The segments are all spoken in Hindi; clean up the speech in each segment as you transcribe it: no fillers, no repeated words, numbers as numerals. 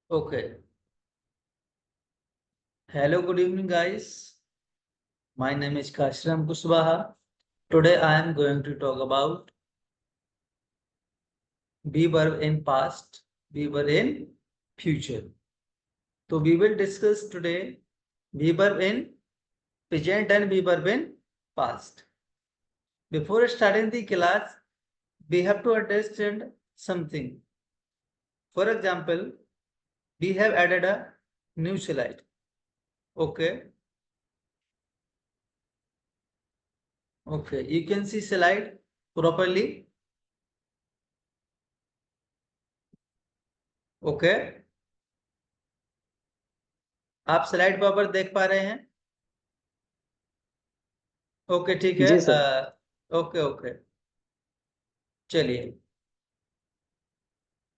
Okay. Hello, good evening, guys. My name is Kashram Kushwaha. Today I am going to talk about be verb in past, be verb in future. So we will discuss today be verb in present and be verb in past. Before starting the class, we have to understand something. For example, we have added a new slide. Okay. Okay, you can see slide properly. Okay. आप स्लाइड पर देख पा रहे हैं? ओके, ठीक है। जी सर। ओके ओके, चलिए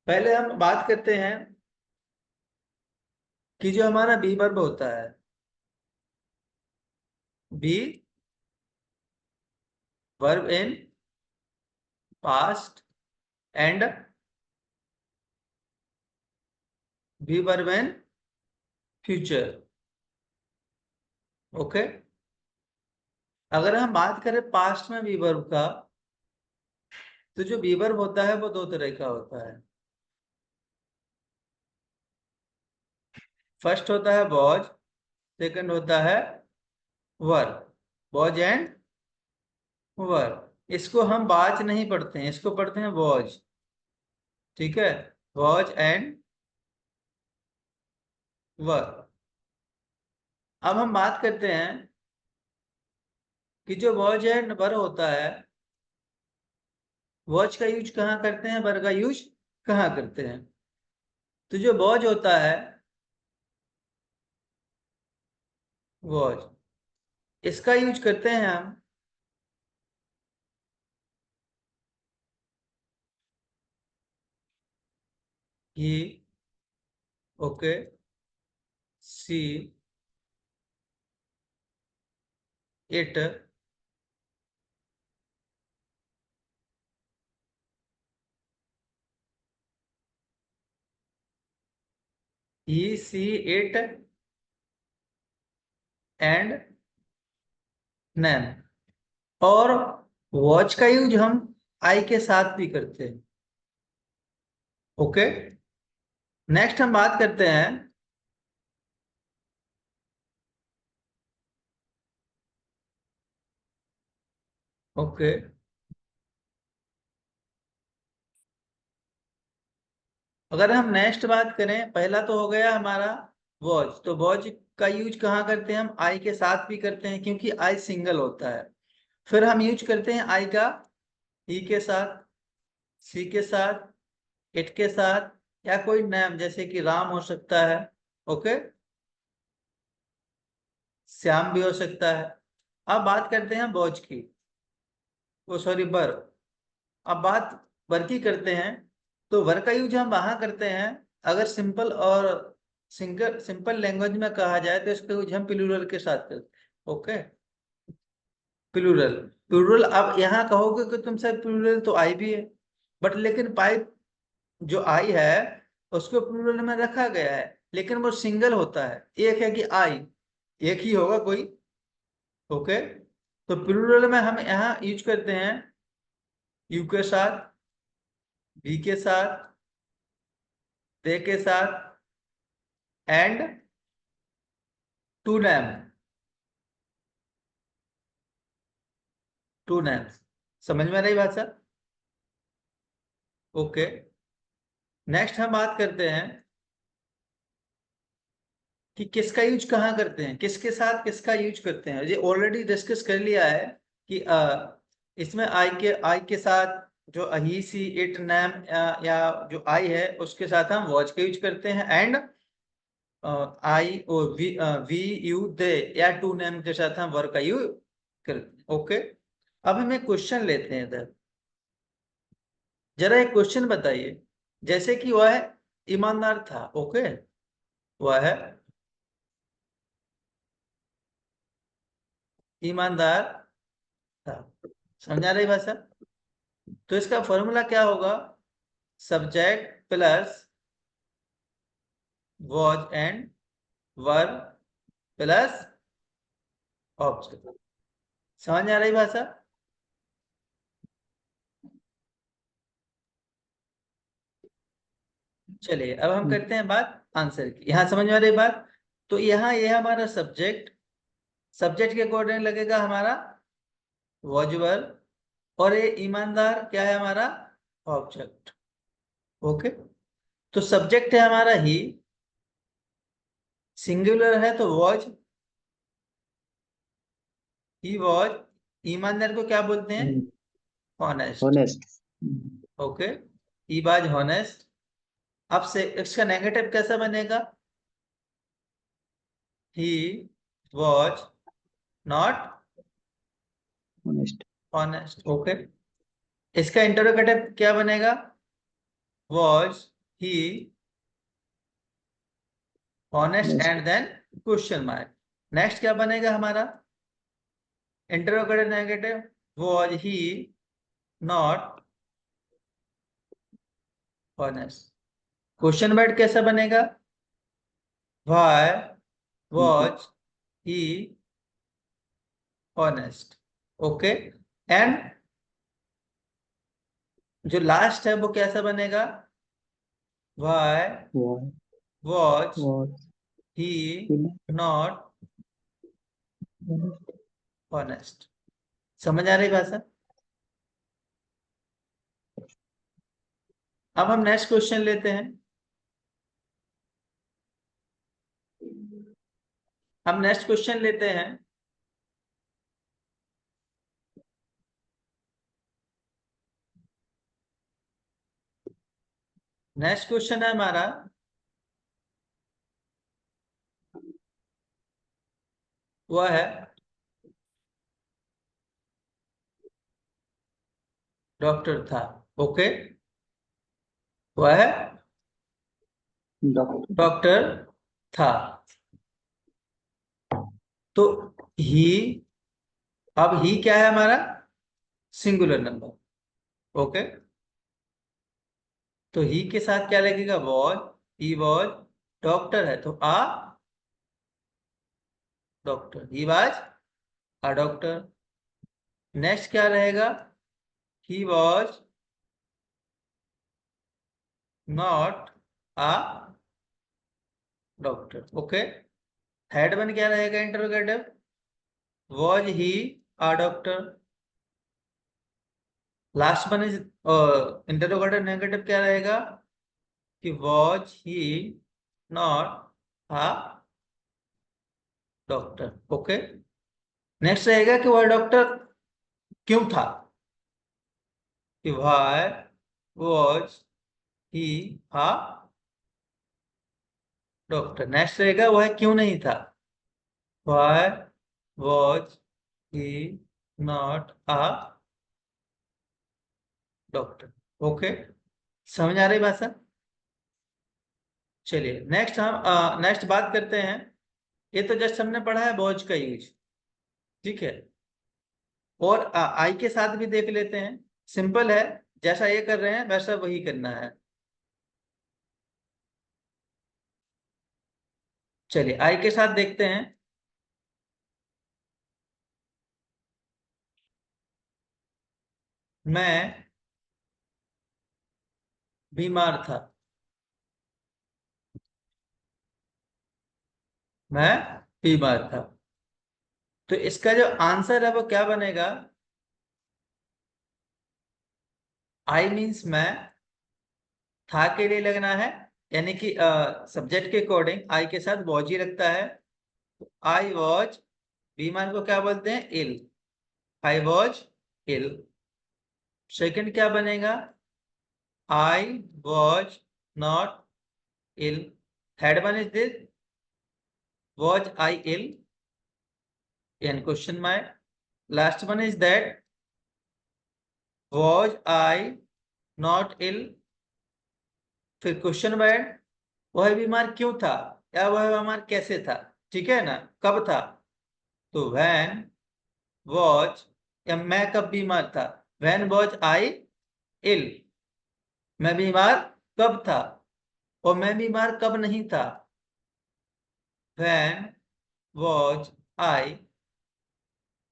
पहले हम बात करते हैं कि जो हमारा बी वर्ब होता है, be verb in past and be verb in future. Okay, अगर हम बात करें पास्ट में बी वर्ब का, तो जो बी वर्ब होता है वो दो तरह का होता है। फर्स्ट होता है वॉज, सेकंड होता है वर। वॉज एंड वर, इसको हम बाज नहीं पढ़ते हैं, इसको पढ़ते हैं वॉज। ठीक है, वॉज एंड वर। अब हम बात करते हैं कि जो वॉज एंड वर होता है, वॉच का यूज कहाँ करते हैं, वर का यूज कहाँ करते हैं। तो जो वॉज होता है, वॉज, इसका यूज करते हैं हम ही, okay, see, it, he see it and नैन। और वॉच का यूज हम आई के साथ भी करते हैं। ओके, नेक्स्ट हम बात करते हैं ओके, अगर हम नेक्स्ट बात करें, पहला तो हो गया हमारा वॉच। तो वॉच का यूज कहाँ करते हैं, हम आई के साथ भी करते हैं क्योंकि आई सिंगल होता है। फिर हम यूज करते हैं आई का ही के साथ, सी के साथ, इट के साथ, या कोई नाम जैसे कि राम हो सकता है। ओके, श्याम भी हो सकता है। अब बात करते हैं वॉच की, वो सॉरी बर। अब बात वर की करते हैं, तो वर का यूज हम वहां करते हैं अगर सिंपल और सिंपल लैंग्वेज में कहा जाए तो इसका यूज हम प्लूरल के साथ करते हैं। Okay, plural. प्लूरल, अब यहाँ कहोगे कि तुम सर प्लूरल तो आई भी है, बट लेकिन पाइप जो आई है उसको प्लूरल में रखा गया है, लेकिन वो सिंगल होता है। एक है कि आई एक ही होगा कोई। ओके, तो प्लूरल में हम यहाँ यूज करते हैं यू के साथ, वी के साथ, दे के साथ, and two name, two names. समझ में आ रही बात सर? ओके, नेक्स्ट हम बात करते हैं कि किसका यूज कहाँ करते हैं, किसके साथ किसका यूज करते हैं। ये ऑलरेडी डिस्कस कर लिया है कि इसमें आई के साथ जो ही सी इट नेम, या जो आई है उसके साथ हम वॉच का यूज करते हैं, एंड आई और वी यू दे या टू नेम के साथ हम वर्क का यूज करते हैं। ओके, अब हम एक क्वेश्चन लेते हैं इधर। जरा एक क्वेश्चन बताइए, जैसे कि वह ईमानदार था। ओके, वह ईमानदार था। समझा रही भाषा? तो इसका फॉर्मूला क्या होगा, subject plus was and were plus object. समझ आ रही भाषा? चलिए अब हम करते हैं बात आंसर की। यहाँ समझ में आ रही बात? तो यहाँ ये हमारा सब्जेक्ट, सब्जेक्ट के अकॉर्डिंग लगेगा हमारा वॉज वर, और ये ईमानदार क्या है हमारा ऑब्जेक्ट। ओके, तो सब्जेक्ट है हमारा ही, सिंगुलर है तो वॉज, ही वॉज, ईमानदार को क्या बोलते हैं honest. Honest. Okay, he was honest. अब से इसका नेगेटिव कैसा बनेगा? He was not honest. Honest. Okay, इसका इंटरोगेटिव क्या बनेगा? Was he honest and then question mark. Next क्या बनेगा हमारा interrogative negative? Was he not honest. Question word कैसा बनेगा? Why was he honest. Okay, and जो लास्ट है वो कैसा बनेगा? Why was he not honest. समझ आ रही भाषा? अब हम नेक्स्ट क्वेश्चन लेते हैं। हम नेक्स्ट क्वेश्चन लेते हैं। नेक्स्ट क्वेश्चन है हमारा, वह है डॉक्टर था। ओके, वह है डॉक्टर था। तो ही, अब ही क्या है हमारा सिंगुलर नंबर। ओके, तो ही के साथ क्या लगेगा? वॉज, ही वॉज डॉक्टर है तो a doctor, he was a doctor. Next क्या रहेगा? He was not a doctor. Okay, third one क्या रहेगा interrogative? Was he a doctor. Last one is interrogative negative क्या रहेगा कि was he not a doctor. Okay, next रहेगा कि वह डॉक्टर क्यों था, कि why was he a doctor. Next रहेगा वह क्यों नहीं था, why was he not a doctor. Okay, समझ आ रही भाषा? चलिए नेक्स्ट हम नेक्स्ट बात करते हैं। ये तो जस्ट हमने पढ़ा है वॉज का यूज, ठीक है। और आई के साथ भी देख लेते हैं। सिंपल है, जैसा ये कर रहे हैं वैसा वही करना है। चलिए आई के साथ देखते हैं। मैं बीमार था। मैं बीमार था। तो इसका जो आंसर है वो क्या बनेगा? आई मीन्स मैं, था के लिए लगना है, यानी कि सब्जेक्ट के अकॉर्डिंग आई के साथ वॉज ही लगता है। आई वॉज, बीमार को क्या बोलते हैं? इल। I was ill. सेकंड क्या बनेगा? I was not ill. Third one is this, was I ill an question mark. Last one is that, was I not ill, फिर क्वेश्चन वर्ड, वह बीमार क्यों था या वह बीमार कैसे था, ठीक है ना, कब था। तो व्हेन वॉज, या मैं कब बीमार था, व्हेन वॉज आई इल, मैं बीमार कब था, और मैं बीमार कब नहीं था, when was I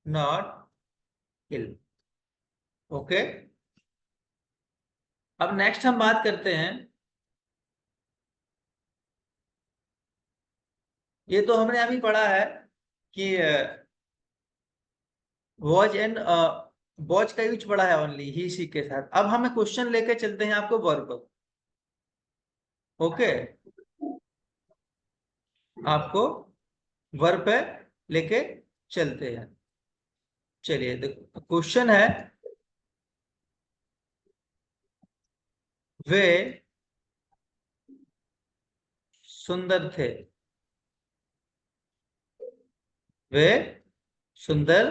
not ill? Okay, अब नेक्स्ट हम बात करते हैं, ये तो हमने अभी पढ़ा है कि वॉज एंड वॉच का यूज पढ़ा है ओनली ही सी के साथ। अब हमें क्वेश्चन लेके चलते हैं आपको वर्ब। ओके, आपको वर्ब पे लेके चलते हैं। चलिए देखो, क्वेश्चन है वे सुंदर थे, वे सुंदर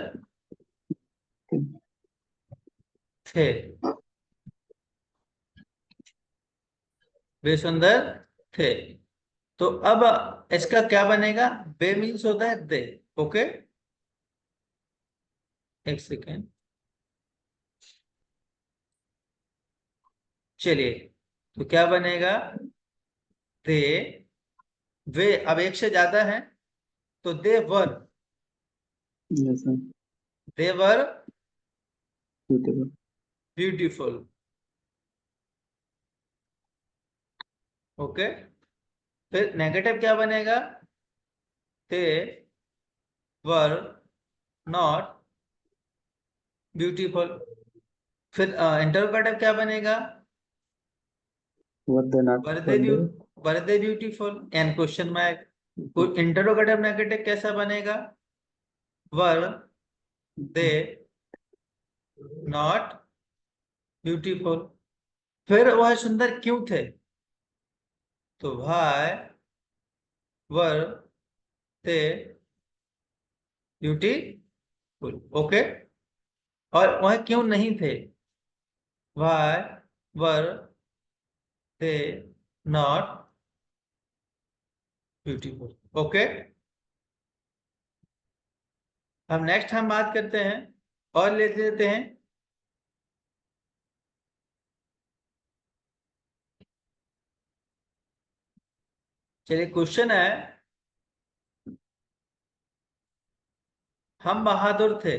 थे, वे सुंदर थे। तो अब इसका क्या बनेगा? वे मीन्स होता है दे। ओके, एक सेकेंड, चलिए, तो क्या बनेगा? दे, वे अब एक से ज्यादा है, तो दे वर, Yes, sir. दे वर Suitable. ब्यूटीफुल। ओके, फिर नेगेटिव क्या बनेगा? दे वर नॉट ब्यूटीफुल। फिर इंटरोगेटिव क्या बनेगा? Were they not were they were they? Were they beautiful and question mark. Interrogative negative कैसा बनेगा? वर दे नॉट ब्यूटीफुल। फिर वह सुंदर क्यों थे? तो भाई वर थे ब्यूटीफुल। ओके, और वह क्यों नहीं थे? Why were they not beautiful. Okay, हम नेक्स्ट हम बात करते हैं और ले लेते हैं। चलिए, क्वेश्चन है हम बहादुर थे,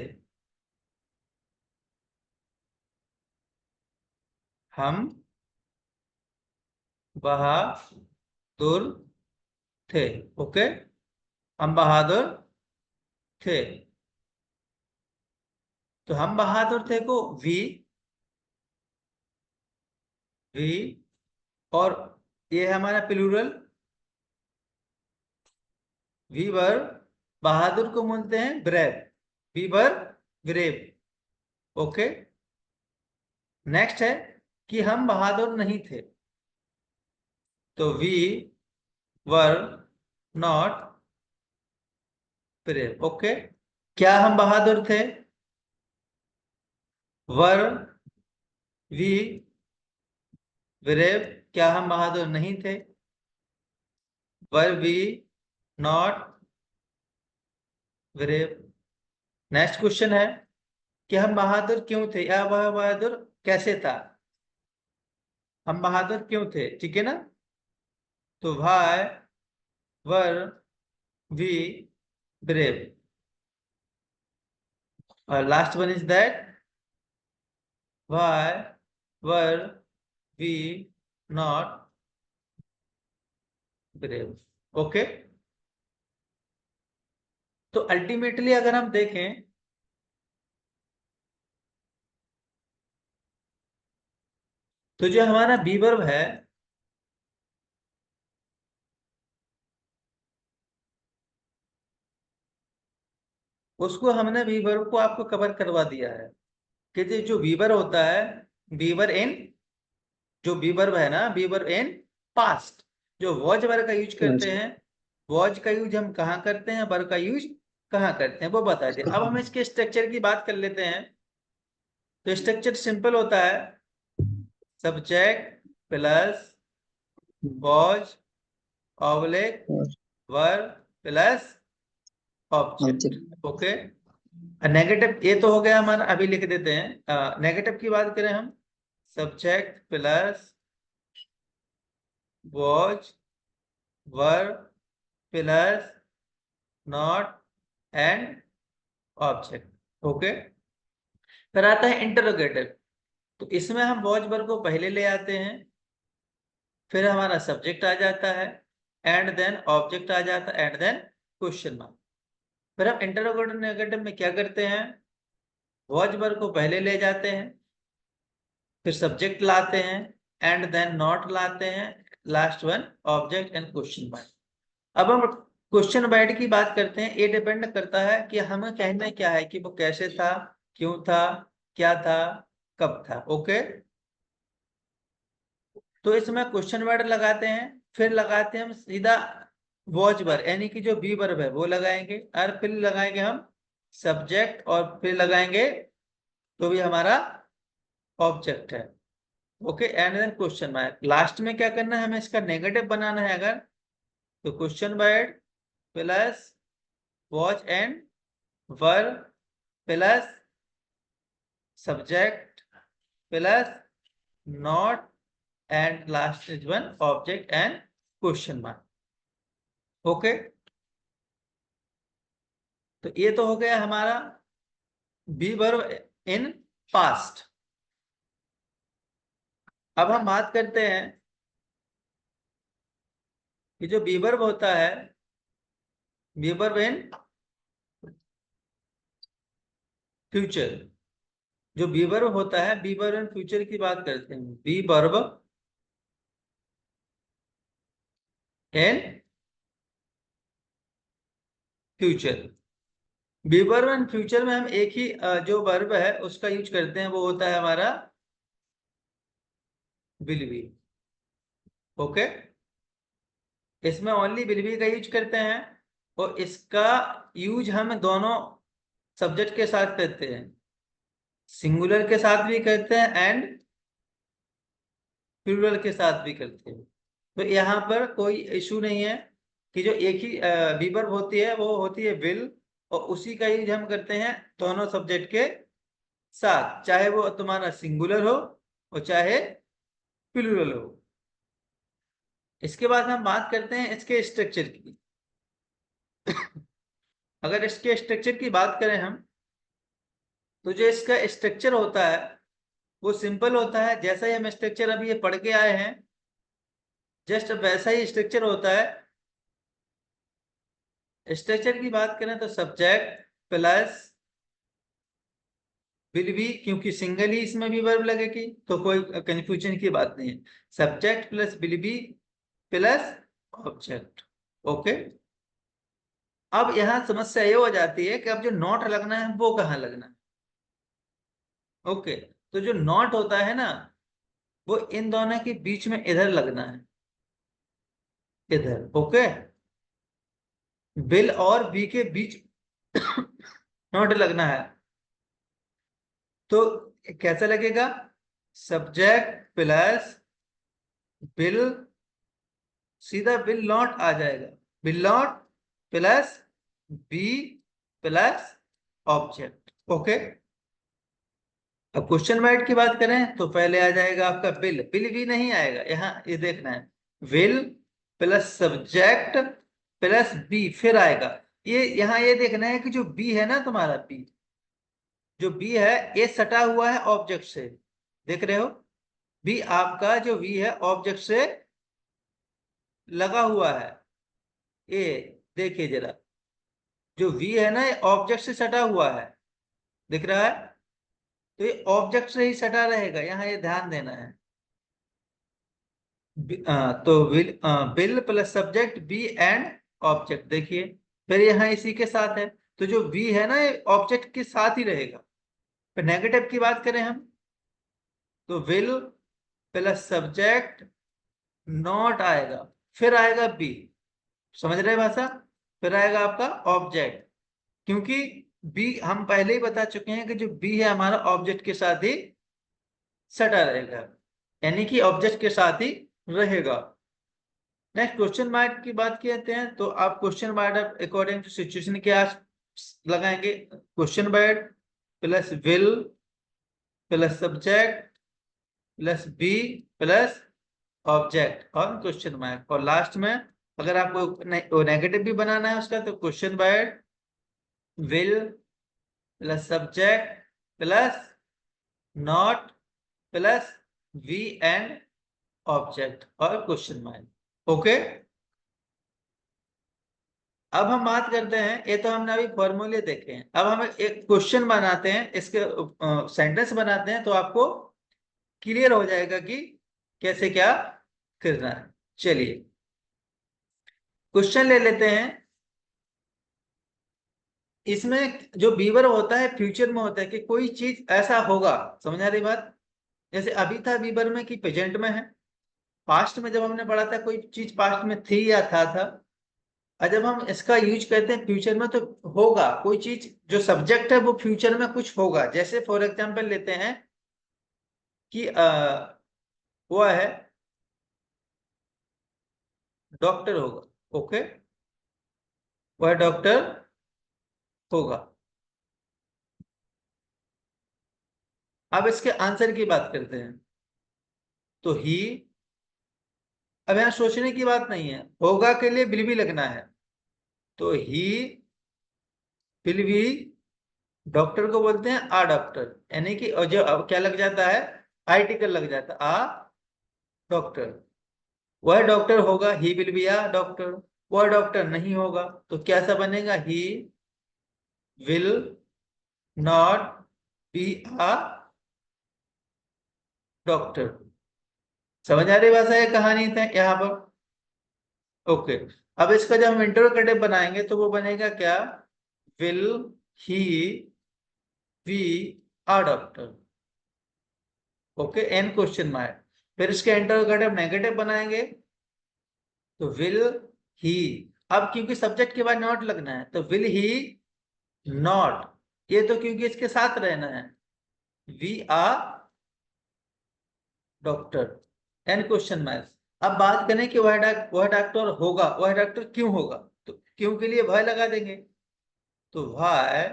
हम बहादुर थे। ओके, हम बहादुर थे, तो हम बहादुर थे को वी और ये है हमारा प्लूरल, वी वर, बहादुर को बोलते हैं brave, we were brave. Okay, next है कि हम बहादुर नहीं थे, तो we were not brave. Okay, क्या हम बहादुर थे? वर वी ब्रेव, क्या हम बहादुर नहीं थे? Were we not brave. Next question है कि हम बहादुर क्यों थे, या वह बहादुर कैसे था? हम बहादुर क्यों थे, ठीक है ना? तो भाई वर वी ब्रेव, और last one is that why were we not brave. Okay, तो अल्टीमेटली अगर हम देखें तो जो हमारा बी वर्ब है, उसको हमने बी वर्ब को आपको कवर करवा दिया है कि जो बीवर होता है, बीवर इन, जो बीवर है ना, बीवर इन पास्ट, जो वॉज वर्ब का यूज करते Past. हैं, वॉज का यूज हम कहाँ करते हैं, वर्ब का यूज कहाँ करते हैं, वो बता दिए। अब हम इसके स्ट्रक्चर की बात कर लेते हैं। तो स्ट्रक्चर सिंपल होता है, subject plus was oblique Or verb plus object. object. Okay, negative ये तो हो गया हमारा, अभी लिख देते हैं। नेगेटिव की बात करें हम, subject plus was verb plus not and object. Okay, फिर आता है इंटरोगेटिव। तो इसमें हम वॉच वर्ब को पहले ले आते हैं, फिर हमारा सब्जेक्ट आ जाता है, एंड देन ऑब्जेक्ट आ जाता है, एंड देन क्वेश्चन मार्क। फिर हम इंटरोगेटिव नेगेटिव में क्या करते हैं, वॉच वर्ब को पहले ले जाते हैं, फिर सब्जेक्ट लाते हैं, एंड देन नॉट लाते हैं, last one object and question mark. अब हम क्वेश्चन वर्ड की बात करते हैं। ये डिपेंड करता है कि हमें कहना क्या है, कि वो कैसे था, क्यों था, क्या था, कब था। ओके, तो इसमें क्वेश्चन वर्ड लगाते हैं, फिर लगाते हैं हम सीधा वॉच वर्ब, यानी कि जो बी वर्ब है वो लगाएंगे, और फिर लगाएंगे हम सब्जेक्ट, और फिर लगाएंगे तो भी हमारा ऑब्जेक्ट है। Okay, and then question mark. Last में क्या करना है, हमें इसका नेगेटिव बनाना है अगर, तो question word plus watch and verb plus subject plus not, and last is one object and question mark. Okay, तो ये तो हो गया हमारा बी वर्ब इन पास्ट। अब हम बात करते हैं कि जो बी वर्ब होता है, बी वर्ब इन फ्यूचर। जो बी वर्ब होता है, बी वर्ब इन फ्यूचर की बात करते हैं, be verb in future. Be verb in future में हम एक ही जो वर्ब है उसका यूज करते हैं, वो होता है हमारा विल बी। ओके, इसमें ओनली विल बी का यूज करते हैं, और इसका यूज हम दोनों सब्जेक्ट के साथ करते हैं, सिंगुलर के साथ भी करते हैं एंड प्लूरल के साथ भी करते हैं। तो यहाँ पर कोई इशू नहीं है, कि जो एक ही बी वर्ब होती है वो होती है विल, और उसी का यूज हम करते हैं दोनों सब्जेक्ट के साथ, चाहे वो तुम्हारा सिंगुलर हो और चाहे प्लूरल हो। इसके बाद हम बात करते हैं इसके स्ट्रक्चर की। अगर इसके स्ट्रक्चर की बात करें हम, तो जो इसका स्ट्रक्चर होता है वो सिंपल होता है, जैसा ही हम स्ट्रक्चर अभी ये पढ़ के आए हैं, जस्ट वैसा ही स्ट्रक्चर होता है। स्ट्रक्चर की बात करें तो सब्जेक्ट प्लस विल बी, क्योंकि सिंगल ही इसमें भी वर्ब लगेगी तो कोई कंफ्यूजन की बात नहीं है। Subject plus will be plus object. Okay, अब यहाँ समस्या ये हो जाती है कि अब जो नॉट लगना है वो कहाँ लगना है। ओके, तो जो नॉट होता है ना, वो इन दोनों के बीच में इधर लगना है, इधर। ओके, विल और बी के बीच नॉट लगना है, तो कैसे लगेगा, सब्जेक्ट प्लस विल, सीधा विल नॉट आ जाएगा, will not plus be plus object. Okay, अब क्वेश्चन वर्ड की बात करें तो पहले आ जाएगा आपका विल, विल भी नहीं आएगा यहाँ, ये देखना है, will plus subject plus be, फिर आएगा ये, यहाँ ये देखना है कि जो बी है ना तुम्हारा, बी जो बी है ये सटा हुआ है ऑब्जेक्ट से, देख रहे हो, बी आपका जो वी है ऑब्जेक्ट से लगा हुआ है। ये देखिए जरा, जो वी है ना ये ऑब्जेक्ट से सटा हुआ है, दिख रहा है, तो ये ऑब्जेक्ट से ही सटा रहेगा, यहाँ ये ध्यान देना है। तो will plus subject be and object, देखिए, फिर यहाँ इसी के साथ है, तो जो वी है ना ये ऑब्जेक्ट के साथ ही रहेगा। फिर नेगेटिव की बात करें हम, तो विल प्लस सब्जेक्ट नॉट आएगा, फिर आएगा बी, समझ रहे भाषा, फिर आएगा आपका ऑब्जेक्ट, क्योंकि बी हम पहले ही बता चुके हैं कि जो बी है हमारा ऑब्जेक्ट के साथ ही सटा रहेगा, यानी कि ऑब्जेक्ट के साथ ही रहेगा। नेक्स्ट क्वेश्चन मार्क की बात करते हैं, तो आप question mark according to situation क्या लगाएंगे, question word plus will plus subject plus be plus object और क्वेश्चन मार्क, और लास्ट में अगर आपको नेगेटिव भी बनाना है उसका, तो question word will plus subject plus not plus be and object और क्वेश्चन मार्क। ओके, अब हम बात करते हैं, ये तो हमने अभी फॉर्मूले देखे हैं, अब हम एक क्वेश्चन बनाते हैं, इसके सेंटेंस बनाते हैं, तो आपको क्लियर हो जाएगा कि कैसे क्या करना है। चलिए क्वेश्चन ले लेते हैं। इसमें जो बीवर होता है फ्यूचर में होता है कि कोई चीज ऐसा होगा, समझ आ रही बात? जैसे अभी था बीवर में कि प्रेजेंट में है। पास्ट में जब हमने पढ़ा था कोई चीज पास्ट में थी या था। और जब हम इसका यूज करते हैं फ्यूचर में, तो होगा कोई चीज, जो सब्जेक्ट है वो फ्यूचर में कुछ होगा। जैसे फॉर एग्जांपल लेते हैं कि वो है डॉक्टर होगा। ओके, वह डॉक्टर होगा। अब इसके आंसर की बात करते हैं, तो ही, अब यहाँ सोचने की बात नहीं है, होगा के लिए विल भी लगना है। तो ही विल बी, डॉक्टर को बोलते हैं आ डॉक्टर, यानी कि और जो अब क्या लग जाता है, आर्टिकल लग जाता है, आ डॉक्टर। वह डॉक्टर होगा, he will be a doctor. वह डॉक्टर नहीं होगा, तो कैसा बनेगा, he will not be a doctor. समझ आ रही भाषा, ये कहानी था यहाँ पर। ओके, अब इसका जब हम इंटरोगेटिव बनाएंगे तो वो बनेगा क्या, will he be a doctor. Okay, an question mark. फिर इसके इंटरोगेटिव नेगेटिव बनाएंगे, तो विल ही, अब क्योंकि सब्जेक्ट के बाद नॉट लगना है, तो विल ही नॉट, ये तो क्योंकि इसके साथ रहना है, we are doctor, an question mark. अब बात करें कि वह डॉक्टर होगा, वह डॉक्टर क्यों होगा, तो क्यों के लिए वह लगा देंगे, तो why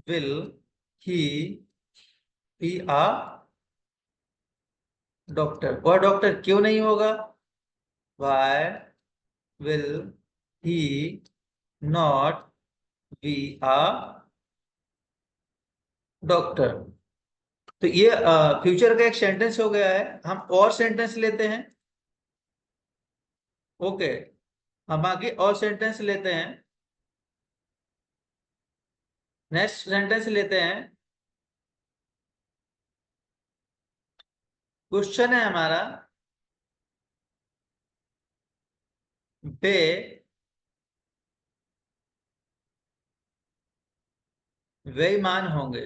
will he be a doctor. वह डॉक्टर क्यों नहीं होगा, why will he not be a doctor. तो ये फ्यूचर का एक सेंटेंस हो गया है। हम और सेंटेंस लेते हैं। ओके, हम आगे और सेंटेंस लेते हैं। नेक्स्ट सेंटेंस लेते हैं। क्वेश्चन है हमारा, वे बेईमान होंगे।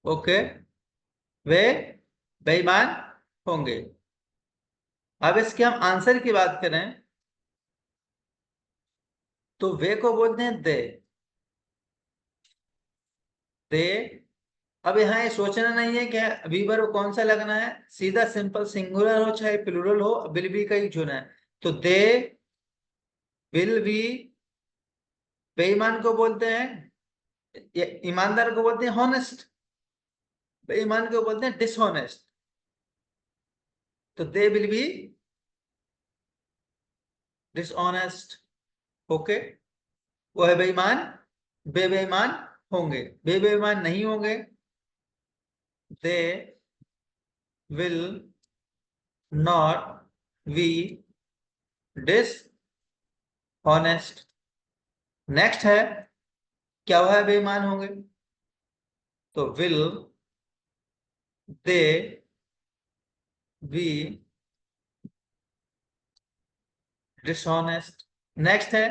ओके, वे बेईमान होंगे। अब इसके हम आंसर की बात करें, तो वे को बोलते हैं दे। अब यहाँ ये सोचना नहीं है कि वीवर को कौन सा लगना है, सीधा सिंपल सिंगुलर हो चाहे प्लूरल हो, विल बी का ही चुना है। तो दे विल बी, बेईमान को बोलते हैं, ईमानदार को बोलते हैं हॉनेस्ट, बेईमान को बोलते हैं डिसऑनेस्ट। तो they will be dishonest. Okay, वो है बेईमान, बेईमान होंगे, बेईमान नहीं होंगे, they will not be dishonest. Next है, क्या हुआ है, बेईमान होंगे, तो will they be dishonest. Next है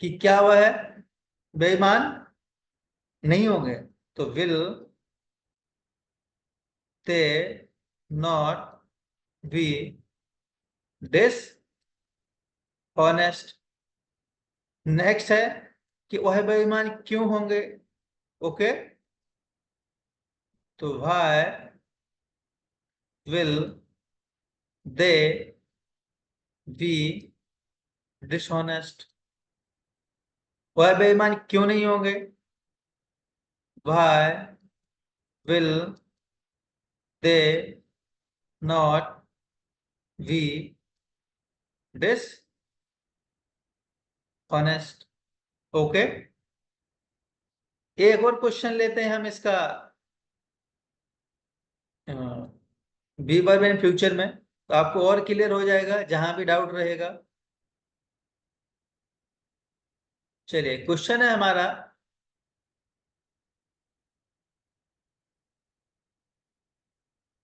कि क्या हुआ है, बेईमान नहीं होंगे, तो will they not be dishonest. Next है कि वह बेईमान क्यों होंगे। ओके, तो why will they be dishonest. वह बेईमान क्यों नहीं होंगे, why will they not be dishonest. Okay, एक और क्वेश्चन लेते हैं हम इसका बी वर्ब इन फ्यूचर में, तो आपको और क्लियर हो जाएगा जहां भी डाउट रहेगा। चलिए, क्वेश्चन है हमारा,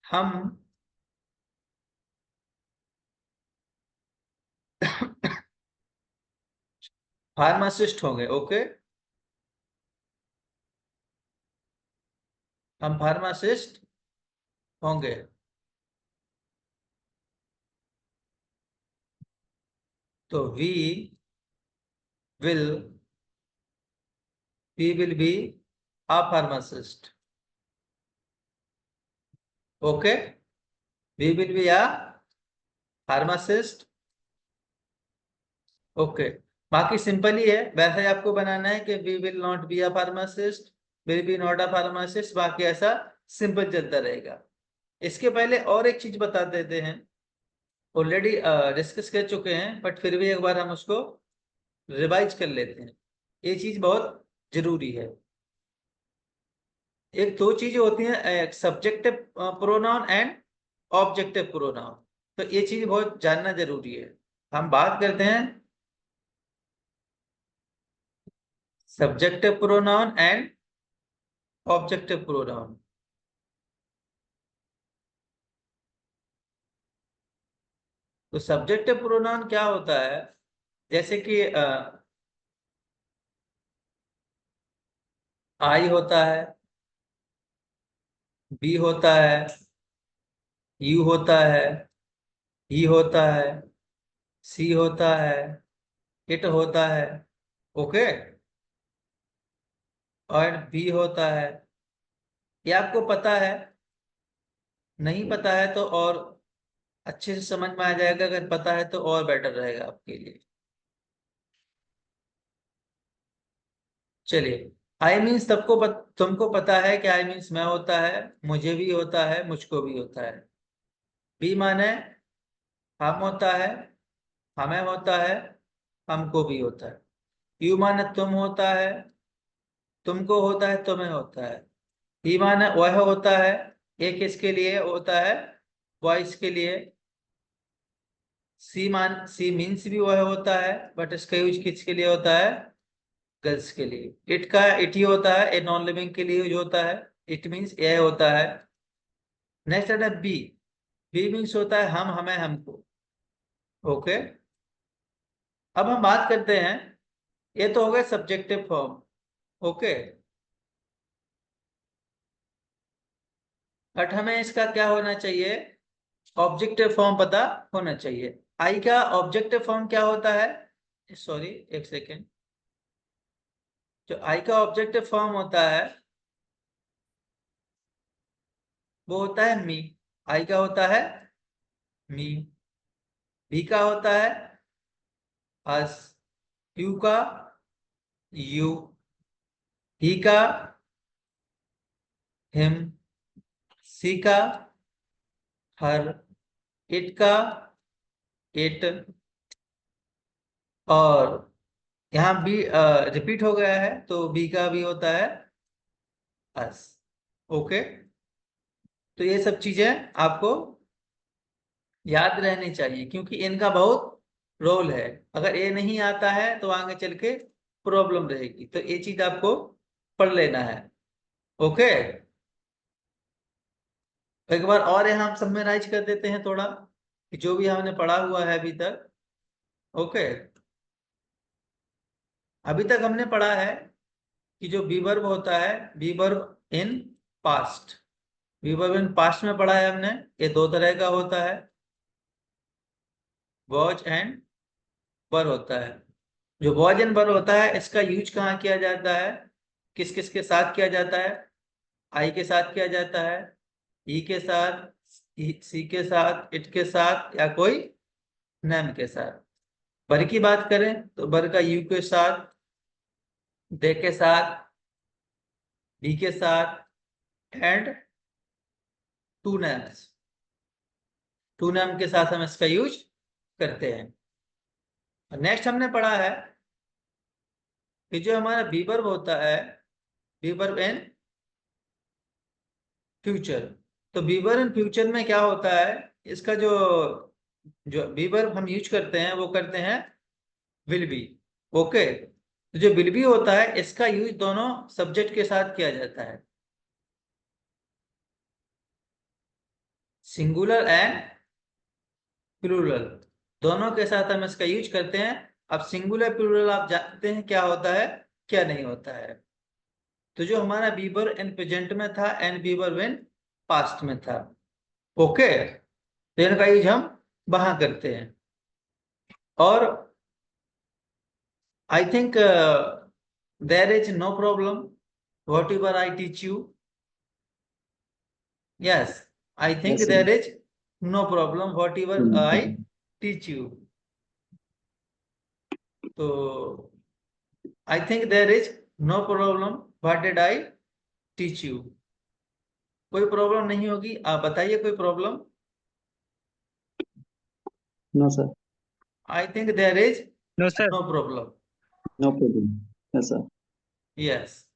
हम फार्मासिस्ट होंगे। ओके, हम फार्मासिस्ट होंगे, तो will we will be a pharmacist. Okay, we will be a pharmacist. Okay, बाकी सिंपल ही है, वैसे ही आपको बनाना है कि we will not be a pharmacist, will be not a pharmacist, बाकी ऐसा सिंपल चलता रहेगा। इसके पहले और एक चीज बता देते हैं, ऑलरेडी डिस्कस कर चुके हैं, बट फिर भी एक बार हम उसको रिवाइज कर लेते हैं। ये चीज बहुत जरूरी है। एक दो चीजें होती हैं, subjective pronoun and objective pronoun, तो ये चीज बहुत जानना जरूरी है। हम बात करते हैं subjective pronoun and objective pronoun. तो सब्जेक्टिव प्रोनाउन क्या होता है, जैसे कि आई होता है, बी होता है, यू होता है, ही होता है, सी होता है, इट होता है। ओके, और बी होता है। ये आपको पता है, नहीं पता है तो और अच्छे से समझ में आ जाएगा, अगर पता है तो और बेटर रहेगा आपके लिए। चलिए, आई मीन्स तुमको पता है कि आई मीन्स मैं होता है, मुझे भी होता है, मुझको भी होता है। बी माने हम होता है, हमें होता है, हमको भी होता है। यू माने तुम होता है, तुमको होता है, तुम्हें होता है। ही माने वह होता है, ये किसके लिए होता है, बॉयज के लिए। सी मीन्स भी वह होता है, बट इसका यूज किसके लिए होता है, गर्ल्स के लिए। इट ही होता है, ए नॉन लिविंग के लिए यूज होता है, इट मीन्स यह होता है। नेक्स्ट है बी, बी मीन्स होता है हम, हमें, हमको। ओके, अब हम बात करते हैं, ये तो हो गए सब्जेक्टिव फॉर्म। ओके, बट हमें इसका क्या होना चाहिए, ऑब्जेक्टिव फॉर्म पता होना चाहिए। आई का ऑब्जेक्टिव फॉर्म क्या होता है, सॉरी एक सेकेंड, जो आई का ऑब्जेक्टिव फॉर्म होता है वो होता है मी। आई का होता है मी। बी का होता है अस। यू का यू। ही का हिम। सी का हर। इट का इट। और यहाँ बी रिपीट हो गया है, तो बी का भी होता है अस। ओके, तो ये सब चीजें आपको याद रहनी चाहिए, क्योंकि इनका बहुत रोल है। अगर ये नहीं आता है तो आगे चल के प्रॉब्लम रहेगी, तो ये चीज आपको पढ़ लेना है। ओके, एक बार और यहाँ हम समराइज कर देते हैं थोड़ा, कि जो भी हमने पढ़ा हुआ है अभी तक। ओके, अभी तक हमने पढ़ा है कि जो बी वर्ब होता है, be verb in past, be verb in past में पढ़ा है हमने। ये दो तरह का होता है, वॉज एंड वर होता है। जो वॉज एंड वर होता है, इसका यूज कहाँ किया जाता है, किस किस के साथ किया जाता है, आई के साथ किया जाता है, ई के साथ, सी के साथ, इट के साथ, या कोई नेम के साथ। बर की बात करें तो बर का यू के साथ, दे के साथ, बी के साथ, and two names, two name के साथ हम इसका यूज करते हैं। नेक्स्ट हमने पढ़ा है कि जो हमारा बी वर्ब होता है, बी वर्ब इन फ्यूचर, तो बी वर्ब इन फ्यूचर में क्या होता है, इसका जो जो बी वर्ब हम यूज करते हैं वो करते हैं विल बी। ओके, तो जो विल बी होता है इसका यूज दोनों सब्जेक्ट के साथ किया जाता है, सिंगुलर एंड प्लूरल, दोनों के साथ हम इसका यूज करते हैं। अब सिंगुलर प्लूरल आप जानते हैं क्या होता है, क्या नहीं होता है। तो जो हमारा बी वर्ब इन प्रेजेंट में था and be verb in past में था। ओके, तो इनका यूज हम वहां करते हैं। और I think there is no problem whatever I teach you. Yes, I think Yes, sir. There is no problem whatever No I problem. Teach you. तो I think there is no problem what did I teach you. कोई प्रॉब्लम नहीं होगी, आप बताइए कोई problem. No, sir. I think there is no sir. No problem. No problem. Yes, sir. Yes.